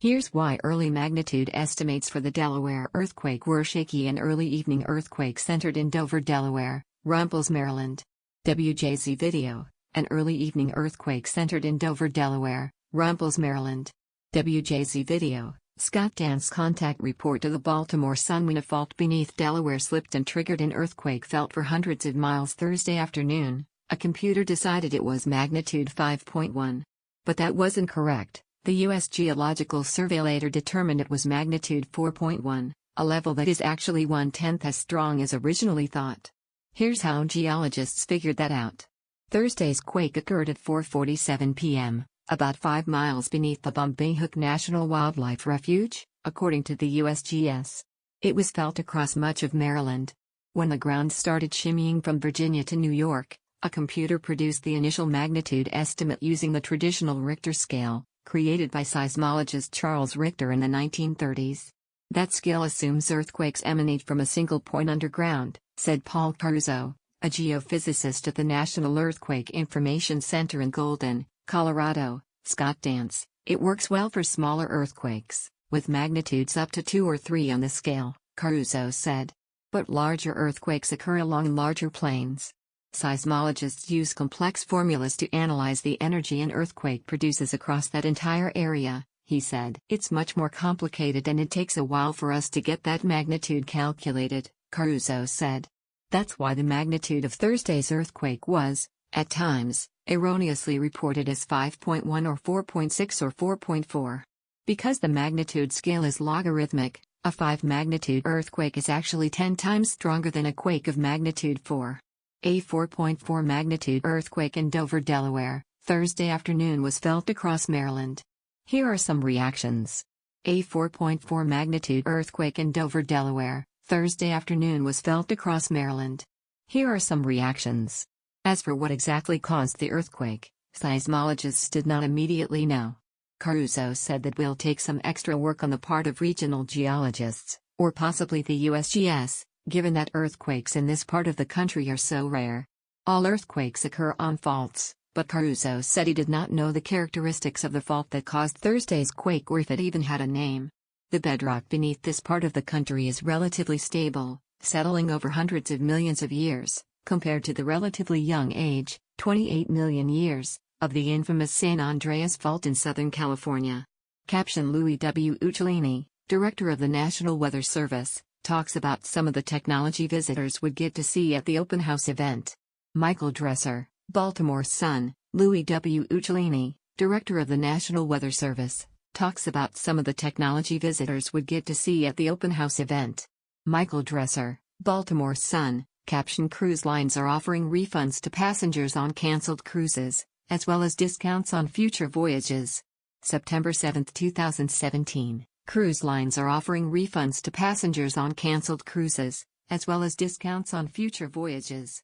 Here's why early magnitude estimates for the Delaware earthquake were shaky. An early evening earthquake centered in Dover, Delaware, Rumples, Maryland. WJZ video. An early evening earthquake centered in Dover, Delaware, Rumples, Maryland. WJZ video. Scott Dance contact report to the Baltimore Sun when a fault beneath Delaware slipped and triggered an earthquake felt for hundreds of miles Thursday afternoon. A computer decided it was magnitude 5.1. But that wasn't correct. The U.S. Geological Survey later determined it was magnitude 4.1, a level that is actually 1/10 as strong as originally thought. Here's how geologists figured that out. Thursday's quake occurred at 4:47 p.m., about 5 miles beneath the Bombay Hook National Wildlife Refuge, according to the USGS. It was felt across much of Maryland. When the ground started shimmying from Virginia to New York, a computer produced the initial magnitude estimate using the traditional Richter scale, created by seismologist Charles Richter in the 1930s. That scale assumes earthquakes emanate from a single point underground, said Paul Caruso, a geophysicist at the National Earthquake Information Center in Golden, Colorado. Scott Dance, it works well for smaller earthquakes, with magnitudes up to 2 or 3 on the scale, Caruso said. But larger earthquakes occur along larger planes. Seismologists use complex formulas to analyze the energy an earthquake produces across that entire area, he said. It's much more complicated and it takes a while for us to get that magnitude calculated, Caruso said. That's why the magnitude of Thursday's earthquake was, at times, erroneously reported as 5.1 or 4.6 or 4.4. Because the magnitude scale is logarithmic, a 5 magnitude earthquake is actually 10 times stronger than a quake of magnitude 4. A 4.4 magnitude earthquake in Dover, Delaware, Thursday afternoon was felt across Maryland. Here are some reactions. A 4.4 magnitude earthquake in Dover, Delaware, Thursday afternoon was felt across Maryland. Here are some reactions. As for what exactly caused the earthquake, seismologists did not immediately know. Caruso said that will take some extra work on the part of regional geologists, or possibly the USGS, given that earthquakes in this part of the country are so rare. All earthquakes occur on faults, but Caruso said he did not know the characteristics of the fault that caused Thursday's quake or if it even had a name. The bedrock beneath this part of the country is relatively stable, settling over hundreds of millions of years, compared to the relatively young age, 28 million years, of the infamous San Andreas Fault in Southern California. Caption: Louis W. Uccellini, Director of the National Weather Service, talks about some of the technology visitors would get to see at the open house event. Michael Dresser, Baltimore Sun. Louis W. Uccellini, Director of the National Weather Service, talks about some of the technology visitors would get to see at the open house event. Michael Dresser, Baltimore Sun. Caption: Cruise lines are offering refunds to passengers on canceled cruises, as well as discounts on future voyages. September 7, 2017. Cruise lines are offering refunds to passengers on canceled cruises, as well as discounts on future voyages.